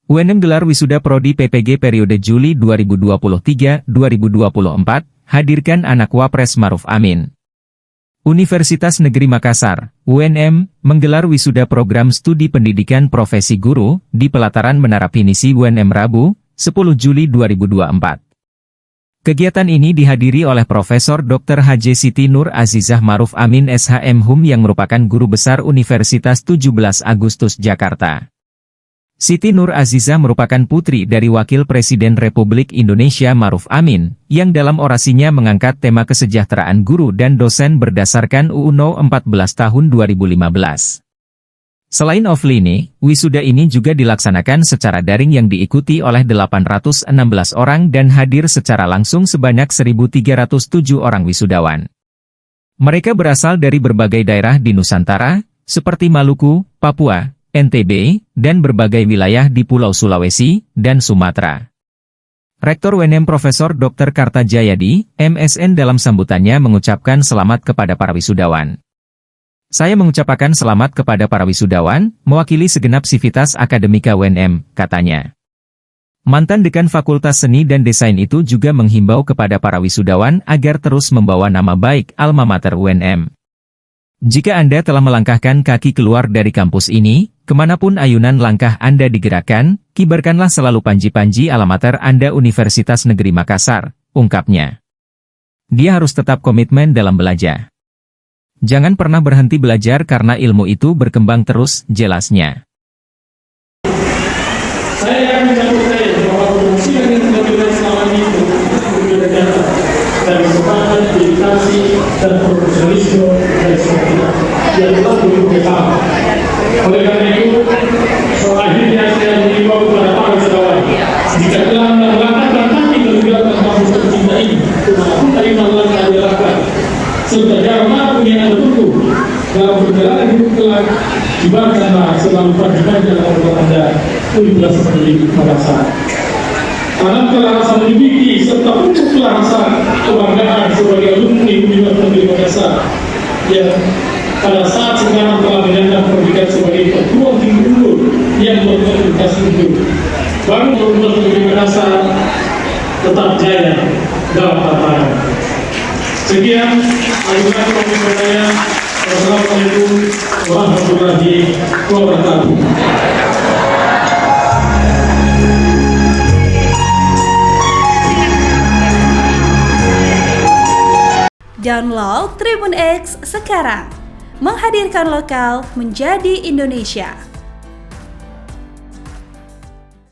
UNM gelar wisuda prodi PPG periode Juli 2023-2024, hadirkan anak Wapres Maruf Amin. Universitas Negeri Makassar, UNM, menggelar wisuda program studi pendidikan profesi guru di pelataran Menara Pinisi UNM Rabu, 10 Juli 2024. Kegiatan ini dihadiri oleh Profesor Dr. H.J. Siti Nur Azizah Maruf Amin SHM Hum yang merupakan guru besar Universitas 17 Agustus Jakarta. Siti Nur Azizah merupakan putri dari Wakil Presiden Republik Indonesia Maruf Amin, yang dalam orasinya mengangkat tema kesejahteraan guru dan dosen berdasarkan UU No. 14 Tahun 2015. Selain offline, wisuda ini juga dilaksanakan secara daring yang diikuti oleh 816 orang dan hadir secara langsung sebanyak 1.307 orang wisudawan. Mereka berasal dari berbagai daerah di Nusantara, seperti Maluku, Papua, NTB, dan berbagai wilayah di Pulau Sulawesi dan Sumatera. Rektor UNM Profesor Dr. Kartajayadi, MSN dalam sambutannya mengucapkan selamat kepada para wisudawan. Saya mengucapkan selamat kepada para wisudawan, mewakili segenap sivitas akademika UNM, katanya. Mantan Dekan Fakultas Seni dan Desain itu juga menghimbau kepada para wisudawan agar terus membawa nama baik alma mater UNM. Jika Anda telah melangkahkan kaki keluar dari kampus ini, kemanapun ayunan langkah Anda digerakkan, kibarkanlah selalu panji-panji alamater Anda Universitas Negeri Makassar, ungkapnya. Dia harus tetap komitmen dalam belajar. Jangan pernah berhenti belajar karena ilmu itu berkembang terus, jelasnya. Saya akan menyambut bahwa fungsi yang dilakukan selama ini berbeda dan semangat dedikasi dan profesionalisme dari semua kita yang telah berusaha. Oleh karena itu, selanjutnya saya mengimbau kepada para wisudawan, jika telah melakukan kaki meninggalkan kampus tercinta ini, kemanapun ayunan langkah dilakukan, serta jarak manapun yang Anda tempuh dalam perjalanan hidup kelak, kibarkanlah selalu panji-panji alamater Anda Universitas Negeri Makassar. Tanamkanlah rasa menjunjung serta untuklah rasa kebanggaan sebagai alumni Universitas Negeri Makassar yang pada saat sekarang telah menyandang pendidikan sebagai perguruan tinggi unggul yang berkualitas unggul. Baru Universitas Negeri Makassar tetap jaya dalam tantangan. Sekian, saya. Wassalamualaikum warahmatullahi wabarakatuh. Download Tribun X sekarang, menghadirkan lokal menjadi Indonesia.